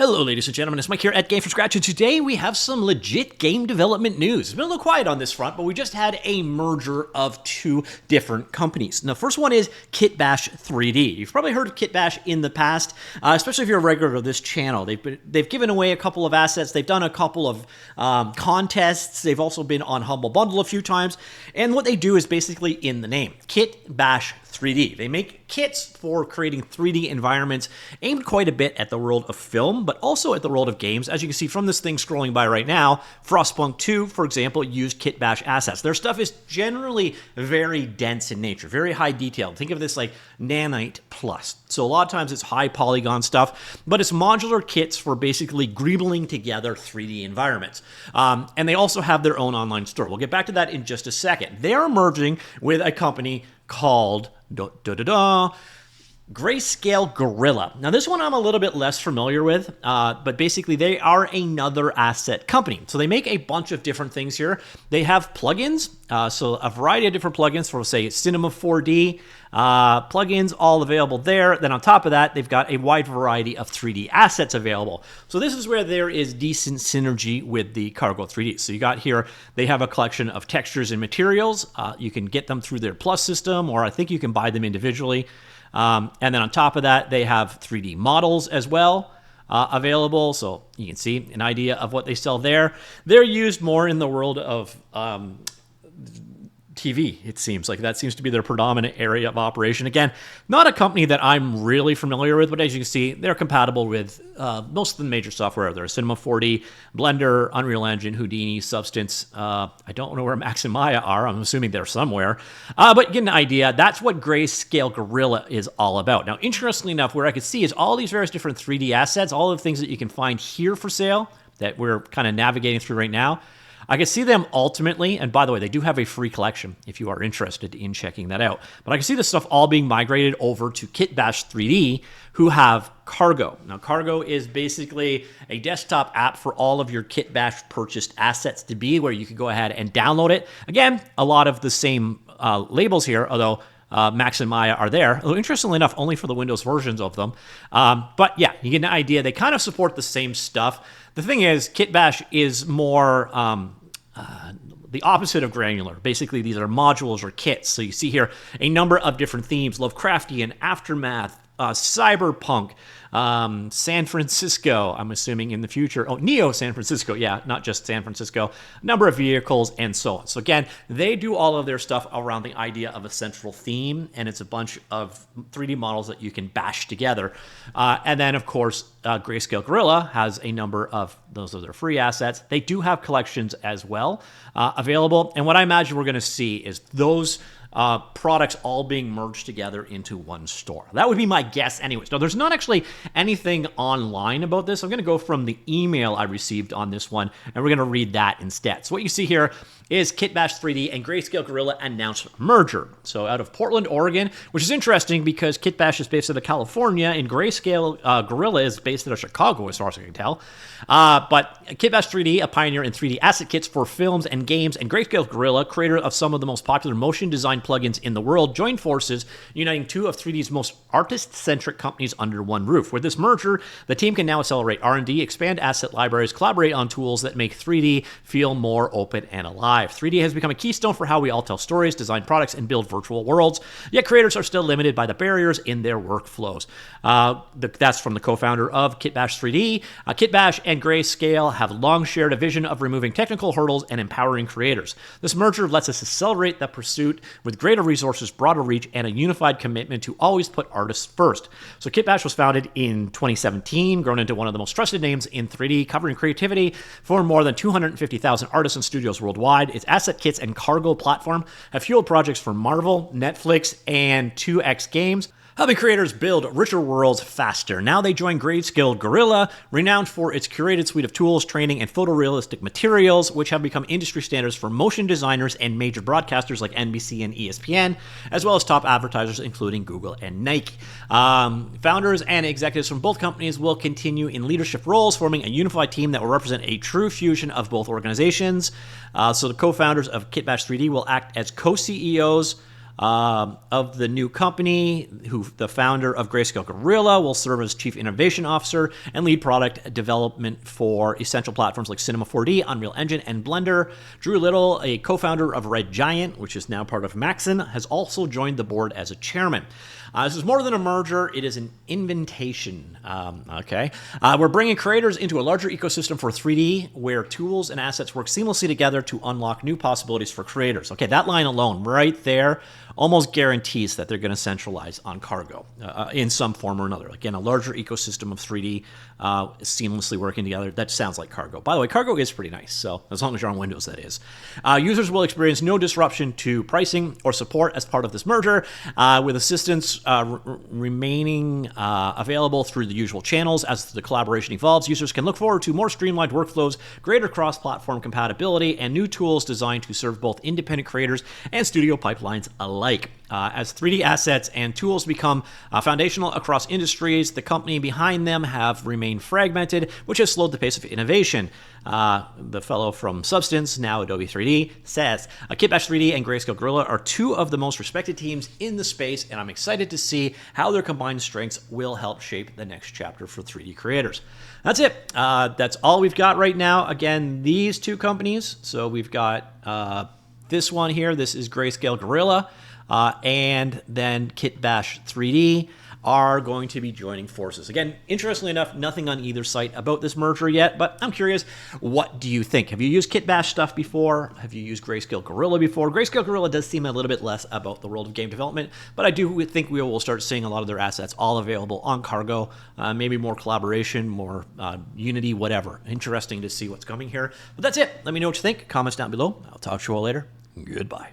Hello, ladies and gentlemen, it's Mike here at Gamefromscratch, and today we have some legit game development news. It's been a little quiet on this front, but we just had a merger of two different companies. Now, the first one is KitBash3D. You've probably heard of KitBash in the past, especially if you're a regular of this channel. They've given away a couple of assets. They've done a couple of contests. They've also been on Humble Bundle a few times, and what they do is basically in the name, KitBash3D. They make kits for creating 3D environments aimed quite a bit at the world of film, but also at the world of games. As you can see from this thing scrolling by right now, Frostpunk 2, for example, used KitBash assets. Their stuff is generally very dense in nature, very high detail. Think of this like nanite plus. So a lot of times it's high polygon stuff, but it's modular kits for basically greebling together 3D environments. And they also have their own online store. We'll get back to that in just a second. They are merging with a company called Greyscalegorilla. Now, this one I'm a little bit less familiar with, but basically they are another asset company. So they make a bunch of different things here. They have plugins, so a variety of different plugins for, say, Cinema 4D, plugins all available there. Then on top of that, they've got a wide variety of 3D assets available. So this is where there is decent synergy with the Cargo 3D. So you got here, they have a collection of textures and materials. You can get them through their Plus system, or I think you can buy them individually. And then on top of that, they have 3D models as well available. So you can see an idea of what they sell there. They're used more in the world of TV, it seems like. That seems to be their predominant area of operation. Again, not a company that I'm really familiar with, but as you can see, they're compatible with most of the major software. There's Cinema 4D, Blender, Unreal Engine, Houdini, Substance. I don't know where Max and Maya are. I'm assuming they're somewhere. But you get an idea. That's what Greyscalegorilla is all about. Now, interestingly enough, where I could see is all these various different 3D assets, all of the things that you can find here for sale that we're kind of navigating through right now. I can see them ultimately, and by the way, they do have a free collection if you are interested in checking that out. But I can see this stuff all being migrated over to KitBash3D, who have Cargo. Now, Cargo is basically a desktop app for all of your KitBash purchased assets to be, where you can go ahead and download it. Again, a lot of the same labels here, although Max and Maya are there. Although, interestingly enough, only for the Windows versions of them. But yeah, you get an idea. They kind of support the same stuff. The thing is, KitBash is more the opposite of granular. Basically, these are modules or kits. So you see here a number of different themes: Lovecraftian, Aftermath, cyberpunk, San Francisco, I'm assuming in the future. Oh, Neo San Francisco. Yeah, not just San Francisco. Number of vehicles and so on. So again, they do all of their stuff around the idea of a central theme, and it's a bunch of 3D models that you can bash together. And then, of course, Greyscalegorilla has a number of those are their free assets. They do have collections as well available. And what I imagine we're going to see is those products all being merged together into one store. That would be my guess anyways. Now, there's not actually anything online about this. I'm going to go from the email I received on this one, and we're going to read that instead. So what you see here is KitBash3D and Greyscalegorilla announced merger. So out of Portland, Oregon, which is interesting because KitBash is based out of California and Greyscalegorilla is based out of Chicago, as far as I can tell. But KitBash3D, a pioneer in 3D asset kits for films and games, and Greyscalegorilla, creator of some of the most popular motion design plugins in the world, joined forces, uniting two of 3D's most artist-centric companies under one roof. With this merger, the team can now accelerate R&D, expand asset libraries, collaborate on tools that make 3D feel more open and alive. 3D has become a keystone for how we all tell stories, design products, and build virtual worlds, yet creators are still limited by the barriers in their workflows. That's from the co-founder of KitBash3D. KitBash and Greyscale have long shared a vision of removing technical hurdles and empowering creators. This merger lets us accelerate the pursuit with greater resources, broader reach, and a unified commitment to always put artists first. So KitBash was founded in 2017, grown into one of the most trusted names in 3D, covering creativity for more than 250,000 artists and studios worldwide. Its asset kits and Cargo platform have fueled projects for Marvel, Netflix, and 2X Games, helping creators build richer worlds faster. Now they join Greyscalegorilla, renowned for its curated suite of tools, training, and photorealistic materials, which have become industry standards for motion designers and major broadcasters like NBC and ESPN, as well as top advertisers including Google and Nike. Founders and executives from both companies will continue in leadership roles, forming a unified team that will represent a true fusion of both organizations. So the co-founders of KitBash3D will act as co-CEOs, of the new company, who the founder of Greyscalegorilla will serve as Chief Innovation Officer and lead product development for essential platforms like Cinema 4D, Unreal Engine, and Blender. Drew Little, a co-founder of Red Giant, which is now part of Maxon, has also joined the board as a chairman. This is more than a merger, it is an invitation. We're bringing creators into a larger ecosystem for 3D, where tools and assets work seamlessly together to unlock new possibilities for creators. Okay, that line alone, right there, almost guarantees that they're going to centralize on cargo in some form or another. Again, a larger ecosystem of 3D seamlessly working together. That sounds like cargo. By the way, cargo is pretty nice, so as long as you're on Windows, that is. Users will experience no disruption to pricing or support as part of this merger, with assistance remaining available through the usual channels. As the collaboration evolves, users can look forward to more streamlined workflows, greater cross-platform compatibility, and new tools designed to serve both independent creators and studio pipelines alike. As 3D assets and tools become foundational across industries, the company behind them have remained fragmented, which has slowed the pace of innovation. The fellow from Substance, now Adobe 3D, says, KitBash3D and Greyscalegorilla are two of the most respected teams in the space, and I'm excited to see how their combined strengths will help shape the next chapter for 3D creators. That's it. That's all we've got right now. Again, these two companies, so we've got this one here, this is Greyscalegorilla, and then KitBash3D are going to be joining forces. Again, interestingly enough, nothing on either site about this merger yet, but I'm curious, what do you think? Have you used KitBash stuff before? Have you used Greyscalegorilla before? Greyscalegorilla does seem a little bit less about the world of game development, but I do think we will start seeing a lot of their assets all available on cargo, maybe more collaboration, more Unity, whatever. Interesting to see what's coming here. But that's it. Let me know what you think. Comments down below. I'll talk to you all later. Goodbye.